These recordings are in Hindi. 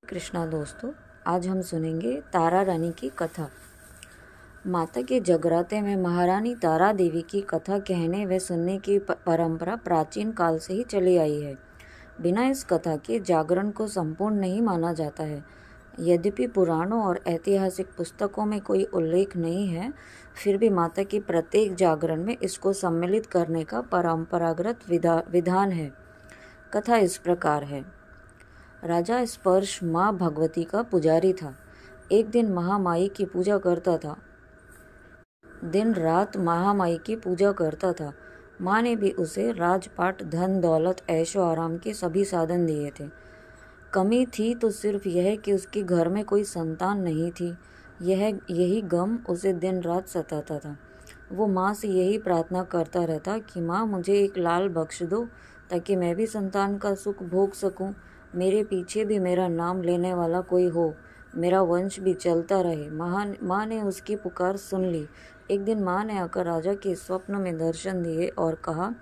कृष्णा दोस्तों, आज हम सुनेंगे तारा रानी की कथा। माता के जगराते में महारानी तारा देवी की कथा कहने व सुनने की परंपरा प्राचीन काल से ही चली आई है। बिना इस कथा के जागरण को संपूर्ण नहीं माना जाता है। यद्यपि पुराणों और ऐतिहासिक पुस्तकों में कोई उल्लेख नहीं है, फिर भी माता की प्रत्येक जागरण में इसको सम्मिलित करने का परंपरागत विधान है। कथा इस प्रकार है। राजा स्पर्श माँ भगवती का पुजारी था। एक दिन महामाई की पूजा करता था। दिन रात महामाई की पूजा करता था। माँ ने भी उसे राजपाट, धन दौलत, ऐशो आराम के सभी साधन दिए थे। कमी थी तो सिर्फ यह कि उसके घर में कोई संतान नहीं थी। यही गम उसे दिन रात सताता था। वो माँ से यही प्रार्थना करता रहता कि माँ, मुझे एक लाल बख्श दो ताकि मैं भी संतान का सुख भोग सकूं। मेरे पीछे भी मेरा नाम लेने वाला कोई हो, मेरा वंश भी चलता रहे। माँ ने उसकी पुकार सुन ली। एक दिन माँ ने आकर राजा के स्वप्न में दर्शन दिए और कहा,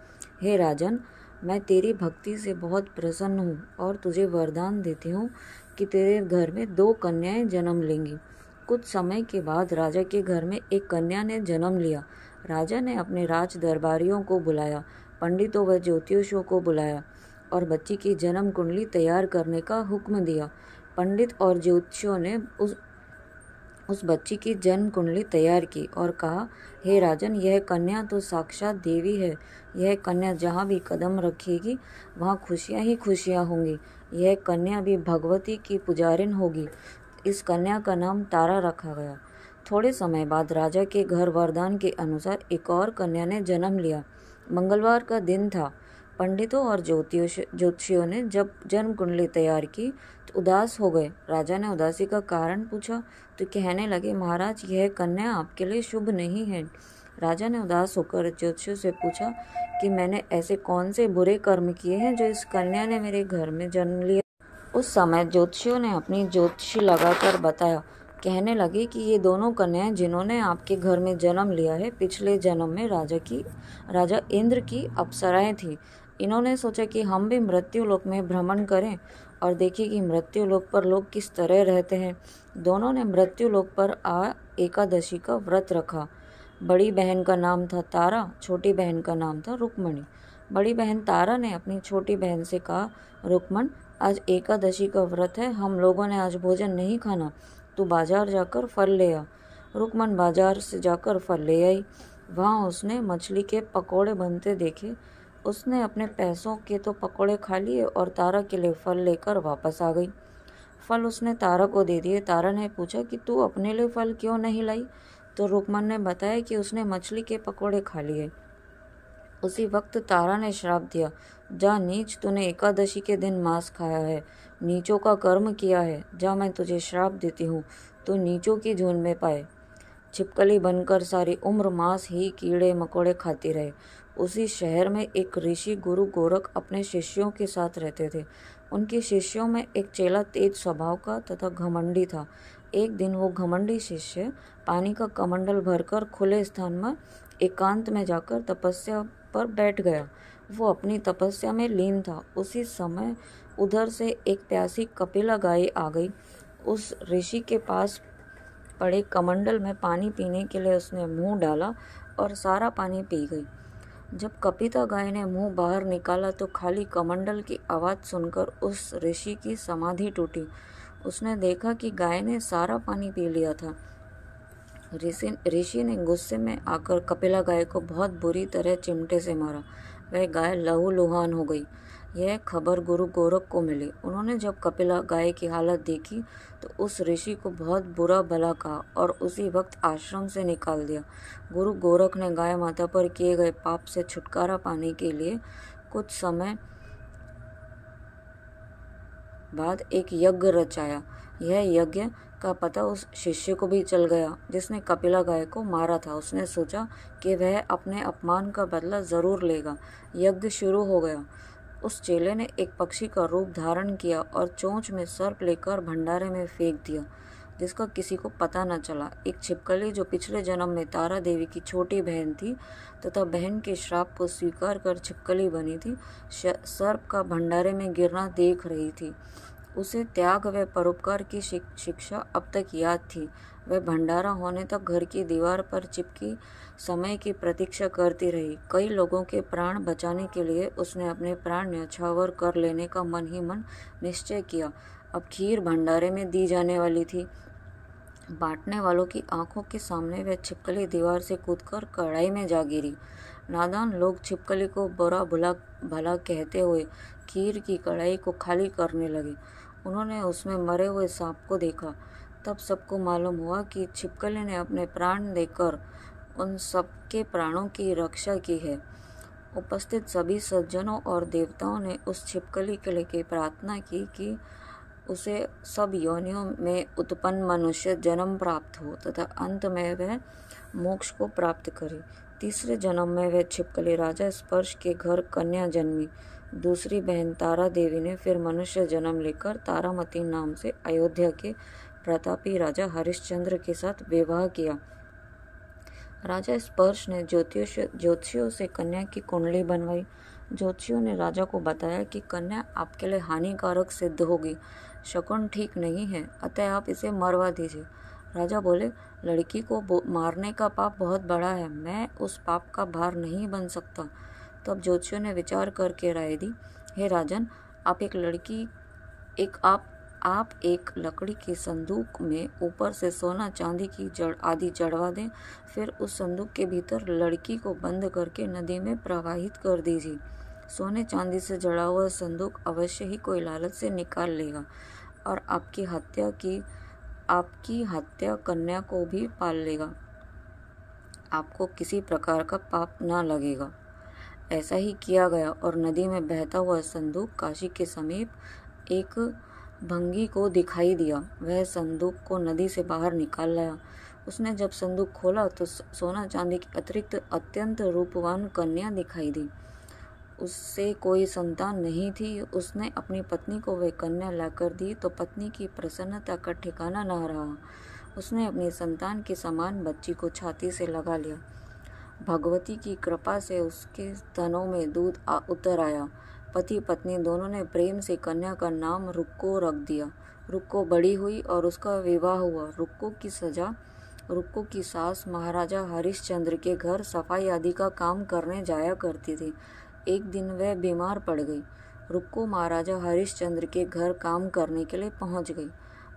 हे राजन, मैं तेरी भक्ति से बहुत प्रसन्न हूँ और तुझे वरदान देती हूँ कि तेरे घर में 2 कन्याएं जन्म लेंगी। कुछ समय के बाद राजा के घर में एक कन्या ने जन्म लिया। राजा ने अपने राज दरबारियों को बुलाया, पंडितों व ज्योतिषियों को बुलाया और बच्ची की जन्म कुंडली तैयार करने का हुक्म दिया। पंडित और ज्योतिषियों ने उस बच्ची की जन्म कुंडली तैयार की और कहा, हे राजन, यह कन्या तो साक्षात देवी है। यह कन्या जहाँ भी कदम रखेगी वहाँ खुशियाँ ही खुशियाँ होंगी। यह कन्या भी भगवती की पुजारिन होगी। इस कन्या का नाम तारा रखा गया। थोड़े समय बाद राजा के घर वरदान के अनुसार एक और कन्या ने जन्म लिया। मंगलवार का दिन था। पंडितों और ज्योतिषियों ने जब जन्म कुंडली तैयार की तो उदास हो गए। राजा ने उदासी का कारण पूछा तो कहने लगे, महाराज, यह कन्या आपके लिए शुभ नहीं है। राजा ने उदास होकर ज्योतिषियों से पूछा कि मैंने ऐसे कौन से बुरे कर्म किए हैं जो इस कन्या ने मेरे घर में जन्म लिया। उस समय ज्योतिषियों ने अपनी ज्योतिषी लगाकर बताया। कहने लगे कि ये दोनों कन्याएं जिन्होंने आपके घर में जन्म लिया है, पिछले जन्म में राजा इंद्र की अप्सराएं थी। इन्होंने सोचा कि हम भी मृत्यु लोक में भ्रमण करें और देखें कि मृत्यु लोक पर लोग किस तरह रहते हैं। दोनों ने मृत्यु लोक पर एकादशी का व्रत रखा। बड़ी बहन का नाम था तारा, छोटी बहन का नाम था रुक्मणी। बड़ी बहन तारा ने अपनी छोटी बहन से कहा, रुक्मण, आज एकादशी का व्रत है, हम लोगों ने आज भोजन नहीं खाना, तू बाजार जाकर फल ले आ। रुक्मण बाजार से जाकर फल ले आई। वहाँ उसने मछली के पकोड़े बनते देखे। उसने अपने पैसों के तो पकोड़े खा लिए और तारा के लिए फल लेकर वापस आ गई। फल उसने तारा को दे दिए। तारा ने पूछा कि तू अपने लिए फल क्यों नहीं लाई? तो रुक्मण ने बताया कि उसने मछली के पकोड़े खा लिए। उसी वक्त तारा ने श्राप दिया, जा नीच, तूने एकादशी के दिन मांस खाया है, नीचों का कर्म किया है। जा, मैं तुझे श्राप देती हूँ, तू नीचों की झुंड में पाए। छिपकली बनकर सारी उम्र मांस ही कीड़े मकोड़े खाती रहे। उसी शहर में एक ऋषि गुरु गोरख अपने शिष्यों के साथ रहते थे। उनके शिष्यों में एक चेला तेज स्वभाव का तथा घमंडी था। एक दिन वो घमंडी शिष्य पानी का कमंडल भरकर खुले स्थान में एकांत में जाकर तपस्या पर बैठ गया। वो अपनी तपस्या में लीन था। उसी समय उधर से एक प्यासी कपिला गाय आ गई। उस ऋषि के पास पड़े कमंडल में पानी पीने के लिए उसने मुंह डाला और सारा पानी पी गई। जब कपिता गाय ने मुंह बाहर निकाला तो खाली कमंडल की आवाज़ सुनकर उस ऋषि की समाधि टूटी। उसने देखा कि गाय ने सारा पानी पी लिया था। ऋषि ने गुस्से में आकर कपिला गाय को बहुत बुरी तरह चिमटे से मारा। वह गाय लहूलुहान हो गई। यह खबर गुरु गोरख को मिली। उन्होंने जब कपिला गाय की हालत देखी तो उस ऋषि को बहुत बुरा भला कहा और उसी वक्त आश्रम से निकाल दिया। गुरु गोरख ने गाय माता पर किए गए पाप से छुटकारा पाने के लिए कुछ समय बाद एक यज्ञ रचाया। यह यज्ञ का पता उस शिष्य को भी चल गया जिसने कपिला गाय को मारा था। उसने सोचा कि वह अपने अपमान का बदला जरूर लेगा। यज्ञ शुरू हो गया। उस चेले ने एक पक्षी का रूप धारण किया और चोंच में सर्प लेकर भंडारे में फेंक दिया, जिसका किसी को पता न चला। एक छिपकली जो पिछले जन्म में तारा देवी की छोटी बहन थी तथा बहन के श्राप को स्वीकार कर छिपकली बनी थी, सर्प का भंडारे में गिरना देख रही थी। उसे त्याग व परोपकार की शिक्षा अब तक याद थी। वह भंडारा होने तक घर की दीवार पर चिपकी समय की प्रतीक्षा करती रही। कई लोगों के प्राण बचाने के लिए उसने अपने प्राण न्यौछावर कर लेने का मन ही मन निश्चय किया। अब खीर भंडारे में दी जाने वाली थी। बांटने वालों की आंखों के सामने वह छिपकली दीवार से कूदकर कढ़ाई में जा गिरी। नादान लोग छिपकली को बुरा भला कहते हुए खीर की कढ़ाई को खाली करने लगे। उन्होंने उसमें मरे हुए सांप को देखा। तब सबको मालूम हुआ कि छिपकली ने अपने प्राण देकर उन सबके प्राणों की रक्षा की है। उपस्थित सभी सज्जनों और देवताओं ने उस छिपकली के लिए प्रार्थना की कि उसे सब योनियों में उत्पन्न मनुष्य जन्म प्राप्त हो तथा अंत में वह मोक्ष को प्राप्त करे। तीसरे जन्म में वह छिपकली राजा स्पर्श के घर कन्या जन्मी। दूसरी बहन तारा देवी ने फिर मनुष्य जन्म लेकर तारामती नाम से अयोध्या के प्रतापी राजा हरिश्चंद्र के साथ विवाह किया। राजा स्पर्श ने ज्योतिषियों से कन्या की कुंडली बनवाई। ज्योतिषियों ने राजा को बताया कि कन्या आपके लिए हानिकारक सिद्ध होगी, शकुन ठीक नहीं है, अतः आप इसे मरवा दीजिए। राजा बोले, लड़की को मारने का पाप बहुत बड़ा है, मैं उस पाप का भार नहीं बन सकता। तब ज्योतिषियों ने विचार करके राय दी, हे राजन, आप एक लकड़ी के संदूक में ऊपर से सोना चांदी की जड़ आदि चढ़वा दें, फिर उस संदूक के भीतर लड़की को बंद करके नदी में प्रवाहित कर दीजिए। सोने चांदी से जड़ा हुआ संदूक अवश्य ही कोई लालच से निकाल लेगा और आपकी हत्या कन्या को भी पाल लेगा। आपको किसी प्रकार का पाप न लगेगा। ऐसा ही किया गया और नदी में बहता हुआ संदूक काशी के समीप एक भंगी को दिखाई दिया। वह संदूक को नदी से बाहर निकाल लाया। उसने जब संदूक खोला तो सोना चांदी की अतिरिक्त अत्यंत रूपवान कन्या दिखाई दी। उससे कोई संतान नहीं थी। उसने अपनी पत्नी को वह कन्या लाकर दी तो पत्नी की प्रसन्नता का ठिकाना न रहा। उसने अपनी संतान के समान बच्ची को छाती से लगा लिया। भगवती की कृपा से उसके स्तनों में दूध उतर आया। पति पत्नी दोनों ने प्रेम से कन्या का नाम रुक्को रख दिया। रुक्को बड़ी हुई और उसका विवाह हुआ। रुक्को की सास महाराजा हरिश्चंद्र के घर सफाई आदि का काम करने जाया करती थी। एक दिन वह बीमार पड़ गई। रुक्को महाराजा हरिश्चंद्र के घर काम करने के लिए पहुंच गई।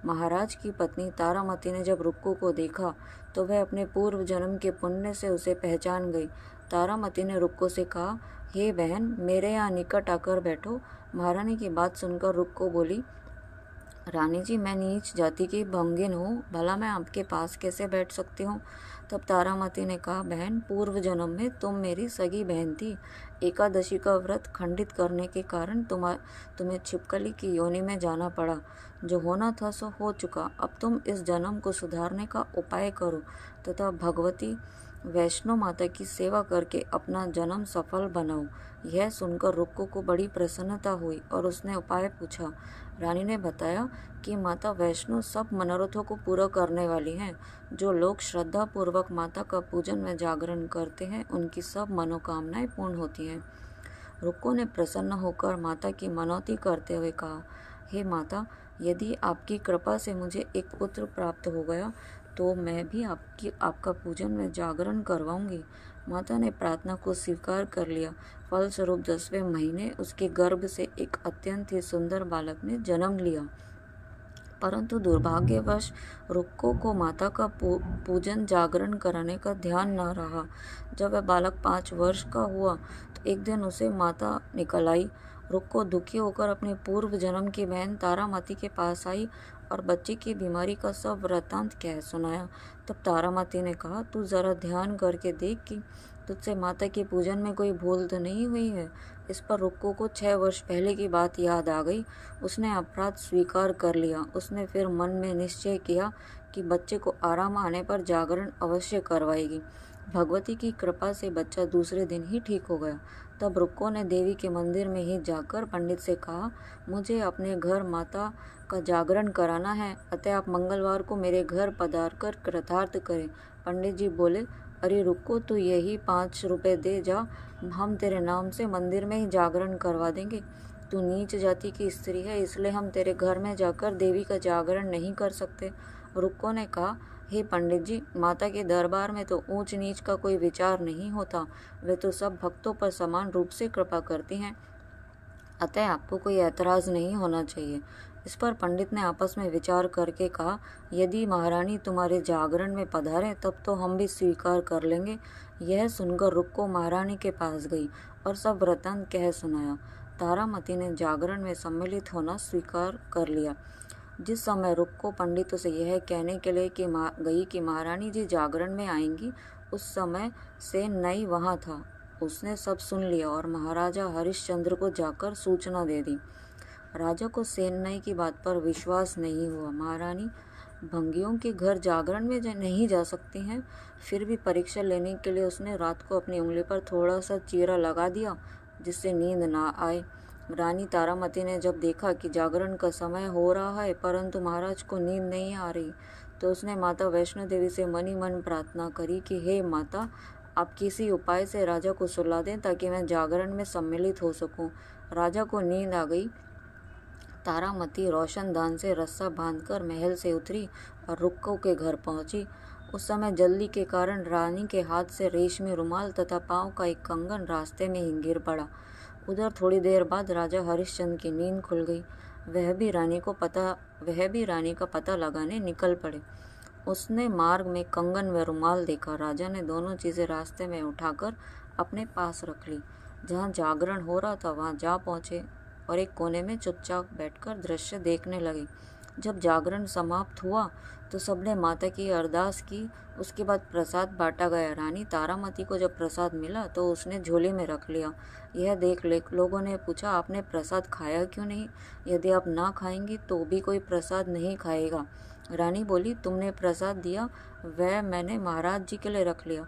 महाराज की पत्नी तारामती ने जब रुक्को को देखा तो वह अपने पूर्व जन्म के पुण्य से उसे पहचान गई। तारामती ने रुक्को से कहा, हे बहन, मेरे यहाँ निकट आकर बैठो। महारानी की बात सुनकर रुक्को बोली, रानी जी, मैं नीच जाति की भंगिन हूँ, भला मैं आपके पास कैसे बैठ सकती हूँ। तब तारामती ने कहा, बहन, पूर्व जन्म में तुम मेरी सगी बहन थी। एकादशी का व्रत खंडित करने के कारण तुम्हें छिपकली की योनि में जाना पड़ा। जो होना था सो हो चुका। अब तुम इस जन्म को सुधारने का उपाय करो तथा भगवती वैष्णो माता की सेवा करके अपना जन्म सफल बनाओ। यह सुनकर रुक्को को बड़ी प्रसन्नता हुई और उसने उपाय पूछा। रानी ने बताया कि माता वैष्णो सब मनोरथों को पूरा करने वाली हैं। जो लोग श्रद्धा पूर्वक माता का पूजन व जागरण करते हैं उनकी सब मनोकामनाएं पूर्ण होती हैं। रुक्को ने प्रसन्न होकर माता की मनौती करते हुए कहा, हे माता, यदि आपकी कृपा से मुझे एक पुत्र प्राप्त हो गया तो मैं भी आपका पूजन में जागरण करवाऊंगी। माता ने प्रार्थना को स्वीकार कर लिया। फलस्वरूप 10वें महीने उसके गर्भ से एक अत्यंत ही सुंदर बालक ने जन्म लिया। परंतु दुर्भाग्यवश रुक्को को माता का पूजन जागरण कराने का ध्यान न रहा। जब वह बालक 5 वर्ष का हुआ तो एक दिन उसे माता निकल आई। रुक्को दुखी होकर अपने पूर्व जन्म की बहन तारामती के पास आई और बच्चे की बीमारी का सब वृत्तांत कह सुनाया। तब तारामती ने कहा, तू जरा ध्यान करके देख कि तुझसे माता के पूजन में कोई भूल तो नहीं हुई है। इस पर रुक्को को 6 वर्ष पहले की बात याद आ गई। उसने अपराध स्वीकार कर लिया। उसने फिर मन में निश्चय किया कि बच्चे को आराम आने पर जागरण अवश्य करवाएगी। भगवती की कृपा से बच्चा दूसरे दिन ही ठीक हो गया। तब रुक्को ने देवी के मंदिर में ही जाकर पंडित से कहा, मुझे अपने घर माता का जागरण कराना है, अतः आप मंगलवार को मेरे घर पधार कर कृतार्थ करें। पंडित जी बोले, अरे रुक्को, तू यही 5 रुपए दे जा, हम तेरे नाम से मंदिर में ही जागरण करवा देंगे। तू नीच जाति की स्त्री है, इसलिए हम तेरे घर में जाकर देवी का जागरण नहीं कर सकते। रुक्को ने कहा, हे पंडित जी, माता के दरबार में तो ऊंच नीच का कोई विचार नहीं होता, वे तो सब भक्तों पर समान रूप से कृपा करती हैं, अतः आपको कोई ऐतराज नहीं होना चाहिए। इस पर पंडित ने आपस में विचार करके कहा, यदि महारानी तुम्हारे जागरण में पधारे तब तो हम भी स्वीकार कर लेंगे। यह सुनकर रुक्को महारानी के पास गई और सब वृत्तांत कह सुनाया। तारामती ने जागरण में सम्मिलित होना स्वीकार कर लिया। जिस समय रुक्को पंडितों से यह कहने के लिए गई कि महारानी जी जागरण में आएंगी, उस समय से नई वहाँ था। उसने सब सुन लिया और महाराजा हरिश्चंद्र को जाकर सूचना दे दी। राजा को सेननाई की बात पर विश्वास नहीं हुआ। महारानी भंगियों के घर जागरण में नहीं जा सकती हैं। फिर भी परीक्षा लेने के लिए उसने रात को अपनी उंगली पर थोड़ा सा चीरा लगा दिया, जिससे नींद ना आए। रानी तारामती ने जब देखा कि जागरण का समय हो रहा है परंतु महाराज को नींद नहीं आ रही, तो उसने माता वैष्णो देवी से मनी मन प्रार्थना करी कि हे माता, आप किसी उपाय से राजा को सुला दें ताकि मैं जागरण में सम्मिलित हो सकूं। राजा को नींद आ गई। तारामती रोशनदान से रस्सा बांधकर महल से उतरी और रुक्को के घर पहुंची। उस समय जल्दी के कारण रानी के हाथ से रेशमी रुमाल तथा पांव का एक कंगन रास्ते में ही गिर पड़ा। उधर थोड़ी देर बाद राजा हरिश्चंद्र की नींद खुल गई। वह भी रानी का पता लगाने निकल पड़े। उसने मार्ग में कंगन व रुमाल देखा। राजा ने दोनों चीजें रास्ते में उठाकर अपने पास रख ली। जहाँ जागरण हो रहा था वहाँ जा पहुँचे और एक कोने में चुपचाप बैठकर दृश्य देखने लगे। जब जागरण समाप्त हुआ तो सबने माता की अरदास की। उसके बाद प्रसाद बांटा गया। रानी तारामती को जब प्रसाद मिला तो उसने झोली में रख लिया। यह देख लोगों ने पूछा, आपने प्रसाद खाया क्यों नहीं? यदि आप ना खाएंगी तो भी कोई प्रसाद नहीं खाएगा। रानी बोली, तुमने प्रसाद दिया वह मैंने महाराज जी के लिए रख लिया,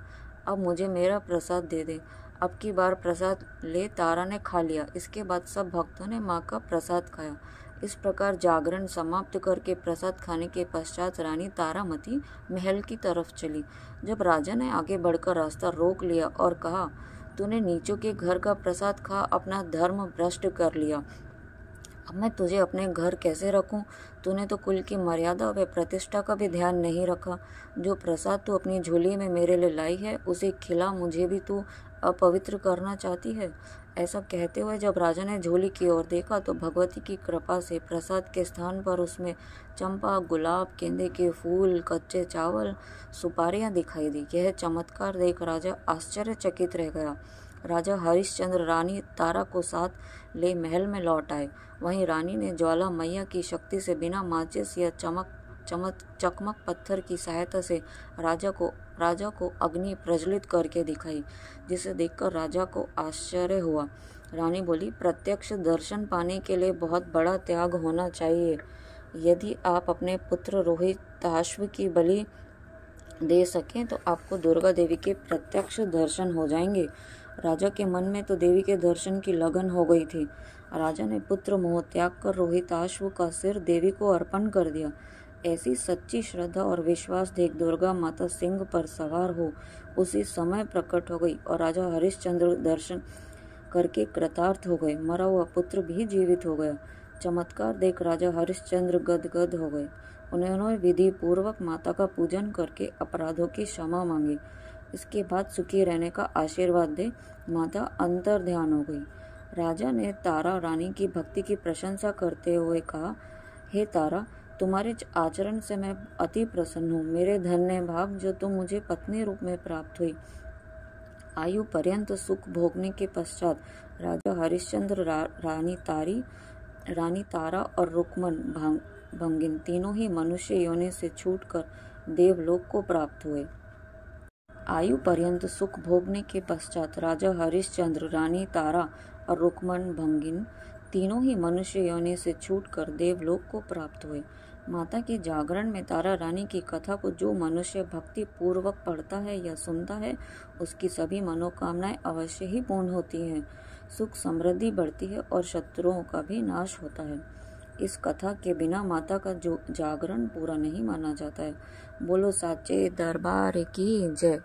अब मुझे मेरा प्रसाद दे दे। अब की बार प्रसाद ले। तारा ने खा लिया। इसके बाद सब भक्तों ने माँ का प्रसाद खाया। इस प्रकार जागरण समाप्त करके प्रसाद खाने के पश्चात रानी तारामती महल की तरफ चली। जब राजा ने आगे बढ़कर रास्ता रोक लिया और कहा, तूने नीचों के घर का प्रसाद खा अपना धर्म भ्रष्ट कर लिया, अब मैं तुझे अपने घर कैसे रखूं? तूने तो कुल की मर्यादा व प्रतिष्ठा का भी ध्यान नहीं रखा। जो प्रसाद तू अपनी झोली में मेरे लिए लाई है उसे खिला, मुझे भी तू अपवित्र करना चाहती है। ऐसा कहते हुए जब राजा ने झोली की ओर देखा तो भगवती की कृपा से प्रसाद के स्थान पर उसमें चंपा, गुलाब, गेंदे के फूल, कच्चे चावल, सुपारियां दिखाई दी। यह चमत्कार देख राजा आश्चर्यचकित रह गया। राजा हरिश्चंद्र रानी तारा को साथ ले महल में लौट आए। वहीं रानी ने ज्वाला मैया की शक्ति से बिना माचिस या चकमक पत्थर की सहायता से राजा को अग्नि प्रज्वलित करके दिखाई, जिसे देखकर राजा को आश्चर्य हुआ। रानी बोली, प्रत्यक्ष दर्शन पाने के लिए बहुत बड़ा त्याग होना चाहिए। यदि आप अपने पुत्र रोहिताश्व की बलि दे सकें तो आपको दुर्गा देवी के प्रत्यक्ष दर्शन हो जाएंगे। राजा के मन में तो देवी के दर्शन की लगन हो गई थी। राजा ने पुत्र मोह त्याग कर रोहिताश्व का सिर देवी को अर्पण कर दिया। ऐसी सच्ची श्रद्धा और विश्वास देख दुर्गा माता सिंह पर सवार हो उसी समय प्रकट हो गई और राजा हरिश्चंद्र दर्शन करके कृतार्थ हो गए। मरा हुआ पुत्र भी जीवित हो गया। चमत्कार देख राजा हरिश्चंद्र गदगद हो गए। उन्होंने विधि पूर्वक माता का पूजन करके अपराधों की क्षमा मांगी। इसके बाद सुखी रहने का आशीर्वाद दे माता अंतर ध्यान हो गई। राजा ने तारा रानी की भक्ति की प्रशंसा करते हुए कहा, हे तारा, तुम्हारे आचरण से मैं अति प्रसन्न हूँ। मेरे धन्य भाग जो तुम मुझे पत्नी रूप में प्राप्त हुई। आयु पर्यंत सुख भोगने के पश्चात राजा हरिश्चंद्र रानी तारा और रुक्मन भंगिन तीनों ही मनुष्य योनि से छूटकर देवलोक को प्राप्त हुए। आयु पर्यंत सुख भोगने के पश्चात राजा हरिश्चंद्र रानी तारा और रुक्मन भंगिन तीनों ही मनुष्य योनि से छूटकर देवलोक को प्राप्त हुए। माता के जागरण में तारा रानी की कथा को जो मनुष्य भक्ति पूर्वक पढ़ता है या सुनता है उसकी सभी मनोकामनाएं अवश्य ही पूर्ण होती हैं। सुख समृद्धि बढ़ती है और शत्रुओं का भी नाश होता है। इस कथा के बिना माता का जो जागरण पूरा नहीं माना जाता है। बोलो साचे दरबार की जय।